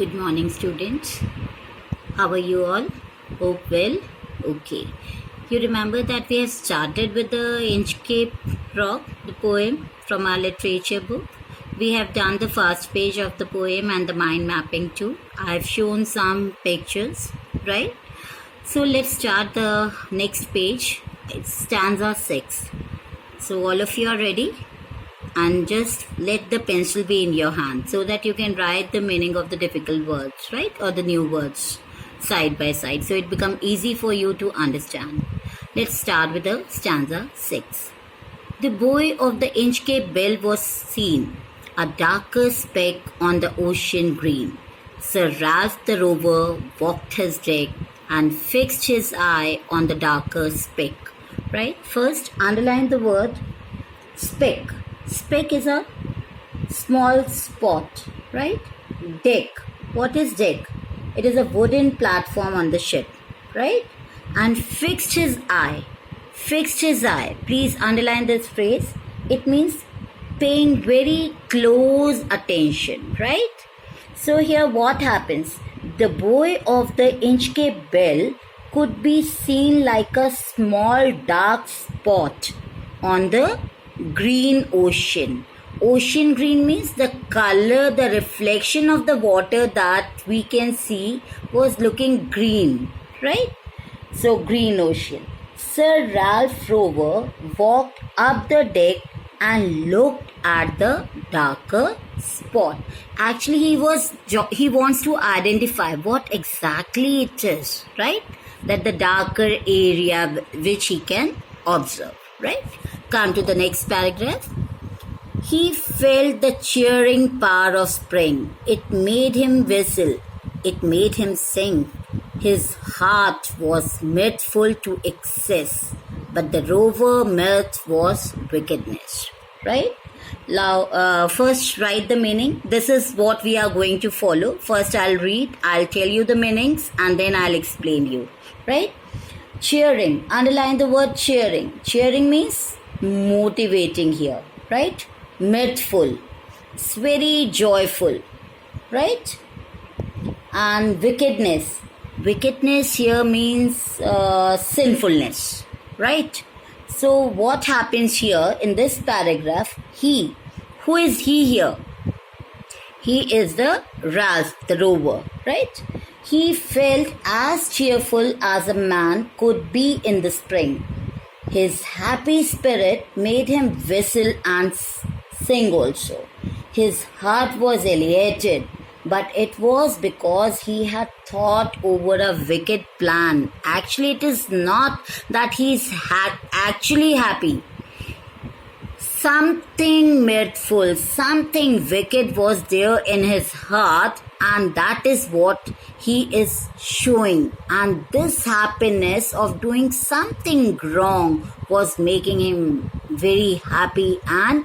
Good morning, students. How are you all? Hope well? Okay. You remember that we have started with the Inchcape Rock, the poem from our literature book. We have done the first page of the poem and the mind mapping too. I have shown some pictures, right? So let's start the next page. It's stanza 6. So all of you are ready? And just let the pencil be in your hand so that you can write the meaning of the difficult words, right? Or the new words side by side, so it become easy for you to understand. Let's start with the stanza 6. The buoy of the Inchcape Bell was seen, a darker speck on the ocean green. Sir Ralph the rover walked his deck and fixed his eye on the darker speck. Right? First, underline the word speck. Speck is a small spot, right? Deck. What is deck? It is a wooden platform on the ship, right? And fixed his eye. Fixed his eye. Please underline this phrase. It means paying very close attention, right? So here what happens? The buoy of the Inchcape Bell could be seen like a small dark spot on the green ocean. Ocean green means the color, the reflection of the water that we can see was looking green, right? So green ocean. Sir Ralph Rover walked up the deck and looked at the darker spot. Actually, he wants to identify what exactly it is, right? That the darker area which he can observe, right? Come to the next paragraph. He felt the cheering power of spring. It made him whistle. It made him sing. His heart was mirthful to excess, but the rover mirth was wickedness. Right? Now, first write the meaning. This is what we are going to follow. First I'll read, I'll tell you the meanings, and then I'll explain you. Right? Cheering. Underline the word cheering. Cheering means motivating here. Right? Mirthful. It's very joyful. Right? And wickedness. Wickedness here means sinfulness. Right? So what happens here in this paragraph? He. Who is he here? He is the Ralph, the rover. Right? He felt as cheerful as a man could be in the spring. His happy spirit made him whistle and sing also. His heart was elated, but it was because he had thought over a wicked plan. Actually, it is not that he's actually happy. Something mirthful, something wicked was there in his heart, and that is what he is showing. And this happiness of doing something wrong was making him very happy and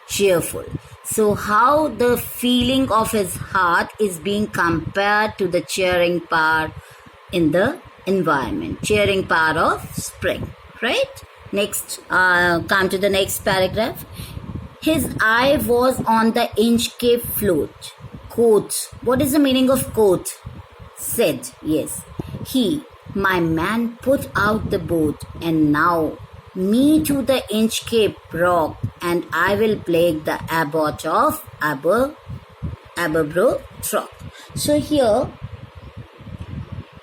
cheerful. So how the feeling of his heart is being compared to the cheering power in the environment, cheering power of spring, right? Next, come to the next paragraph. His eye was on the Inchcape float. Quote. What is the meaning of quote? Said, yes. He, my man, put out the boat, and now me to the Inchcape rock, and I will plague the abbot of Aberbrook Rock. So here,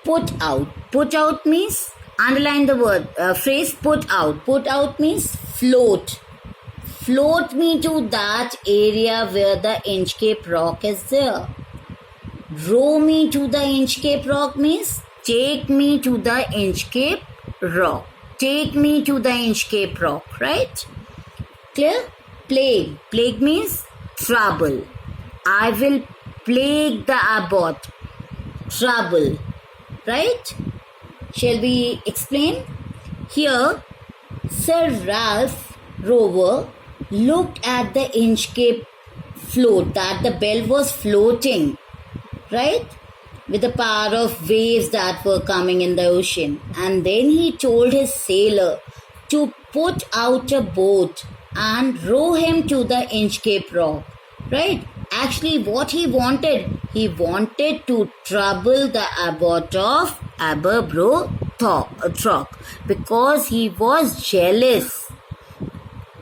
put out. Put out means, underline the word, phrase put out. Put out means float. Float me to that area where the Inchcape rock is there. Row me to the Inchcape rock means take me to the Inchcape rock. Take me to the Inchcape rock, right? Clear? Plague. Plague means trouble. I will plague the abbot. Trouble. Right? Shall we explain? Here, Sir Ralph Rover looked at the Inchcape float, that the bell was floating, right? With the power of waves that were coming in the ocean. And then he told his sailor to put out a boat and row him to the Inchcape rock, right? actually what he wanted to trouble the abbot of Aberbrothock because he was jealous.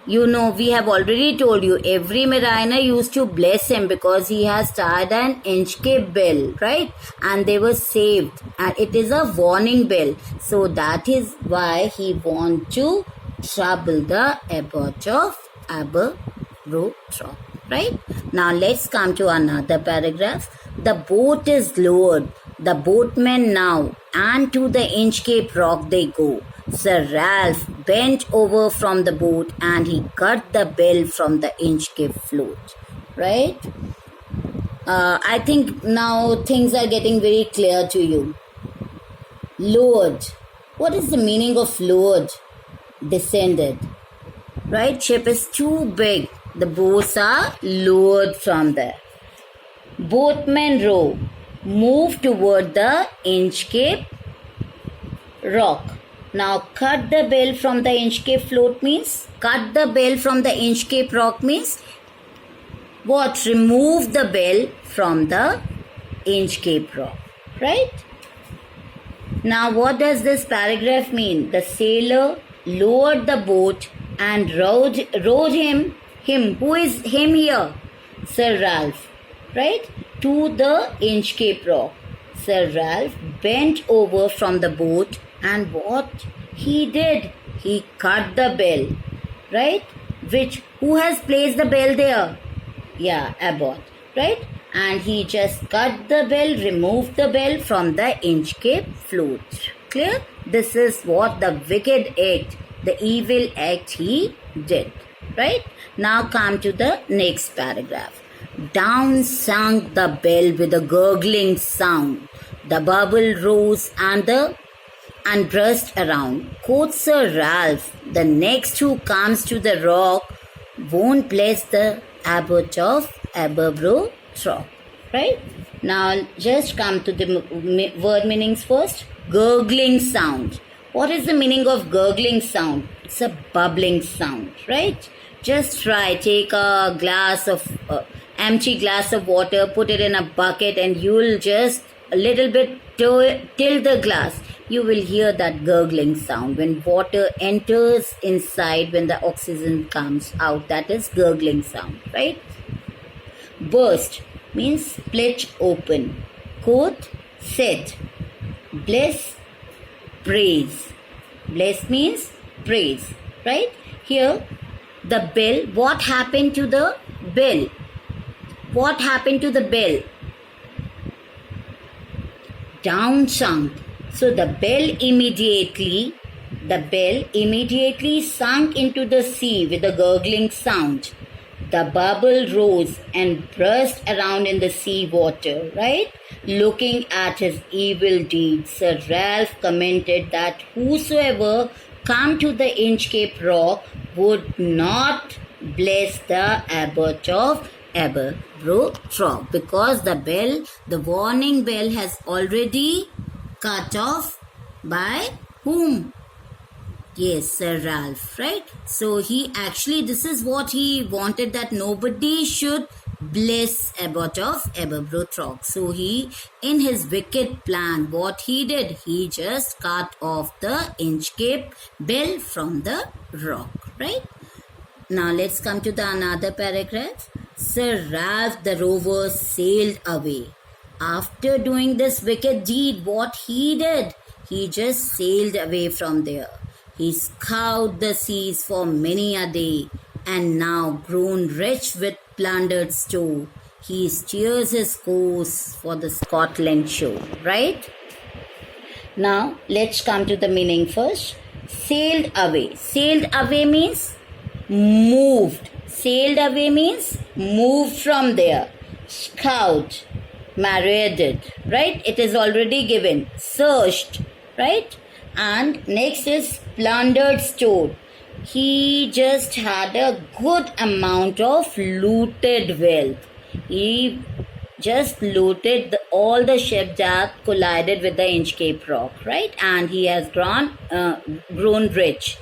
You know, we have already told you, every mariner used to bless him because he has tied an Inchcape bell, right? And they were saved. And it is a warning bell. So that is why he wants to trouble the abbot of Aberbrothock, right? Now let's come to another paragraph. The boat is lowered. The boatmen now, and to the Inchcape Rock they go. Sir Ralph bent over from the boat and he cut the bell from the Inchcape float. Right? I think now things are getting very clear to you. Lowered. What is the meaning of lowered? Descended. Right? Ship is too big. The boats are lowered from there. Boatmen row. Move toward the Inchcape Rock. Now, cut the bell from the Inchcape float means, cut the bell from the Inchcape Rock means, what? Remove the bell from the Inchcape Rock, right? Now, what does this paragraph mean? The sailor lowered the boat and rowed him, who is him here? Sir Ralph, right? To the Inchcape Rock. Sir Ralph bent over from the boat and what he did? He cut the bell, right? Who has placed the bell there? Yeah, Abbot, right? And he just cut the bell, removed the bell from the Inchcape float. Clear? This is what the wicked act, the evil act he did, right? Now come to the next paragraph. Down sunk the bell with a gurgling sound. The bubble rose and burst around. Quoth Sir Ralph, the next who comes to the rock won't bless the abbot of Aberbrothock. Right? Now just come to the word meanings first. Gurgling sound. What is the meaning of gurgling sound? It's a bubbling sound, right? Just try, take a empty glass of water, put it in a bucket, and you'll just a little bit tilt the glass. You will hear that gurgling sound. When water enters inside, when the oxygen comes out, that is gurgling sound, right? Burst means split open. Quote, said. Bless, praise. Bless means praise, right? Here, the bell, what happened to the bell? What happened to the bell? Down sunk. So the bell immediately sunk into the sea with a gurgling sound. The bubble rose and burst around in the sea water, right? Looking at his evil deeds, Sir Ralph commented that whosoever come to the Inchcape Rock would not bless the abbot of Aberbrothock because the warning bell has already cut off by whom? Yes, Sir Ralph, right? So he actually, this is what he wanted, that nobody should bless abbot of Aberbrothock. So he, in his wicked plan, what he did? He just cut off the Inchcape bell from the rock, right? Now let's come to the another paragraph. Sir Ralph the rover sailed away. After doing this wicked deed, what he did? He just sailed away from there. He scoured the seas for many a day, and now grown rich with plundered store, he steers his course for the Scotland shore, right? Now, let's come to the meaning first. Sailed away. Sailed away means moved. Sailed away means moved from there. Scout, marauded, right? It is already given. Searched, right? And next is plundered store. He just had a good amount of looted wealth. He just looted all the ships that collided with the Inchcape Rock, right? And he has grown rich.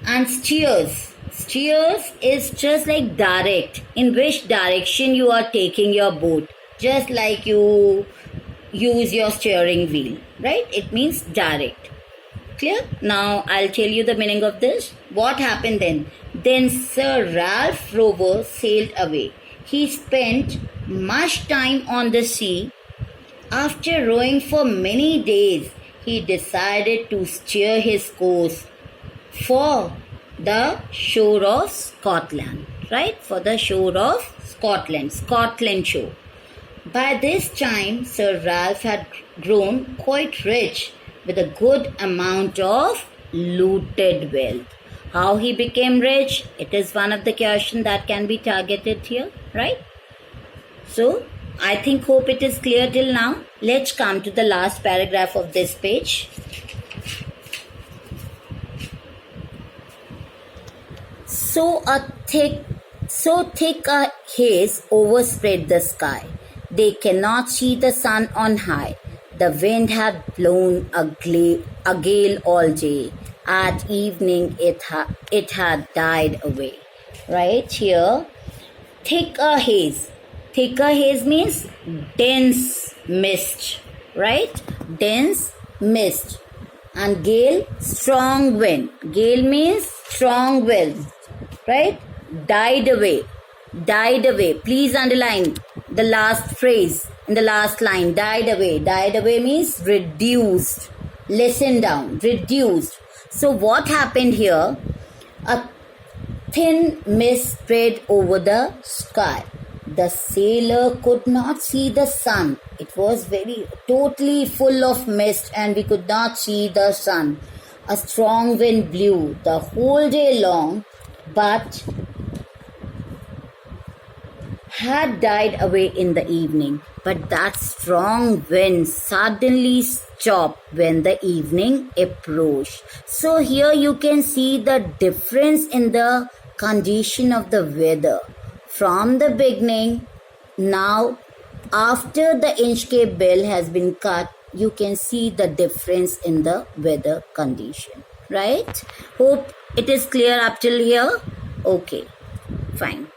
And steers. Steers is just like direct, in which direction you are taking your boat, just like you use your steering wheel, right? It means direct. Clear? Now I'll tell you the meaning of this. What happened then? Then Sir Ralph Rover sailed away. He spent much time on the sea. After rowing for many days, he decided to steer his course for the shore of Scotland, right? For the shore of Scotland shore. By this time, Sir Ralph had grown quite rich with a good amount of looted wealth. How he became rich? It is one of the questions that can be targeted here, right? So, I hope it is clear till now. Let's come to the last paragraph of this page. So thick a haze overspread the sky. They cannot see the sun on high. The wind had blown a gale all day. At evening it had died away. Right here, thick a haze. Thick a haze means dense mist. Right? Dense mist. And gale, strong wind. Gale means strong wind. Right? Died away. Died away. Please underline the last phrase in the last line. Died away. Died away means reduced. Listen down. Reduced. So what happened here? A thin mist spread over the sky. The sailor could not see the sun. It was totally full of mist and we could not see the sun. A strong wind blew the whole day long, but had died away in the evening. But that strong wind suddenly stopped when the evening approached. So here you can see the difference in the condition of the weather. From the beginning, now after the Inchcape bell has been cut, you can see the difference in the weather condition. Right? Hope it is clear up till here. Okay, fine.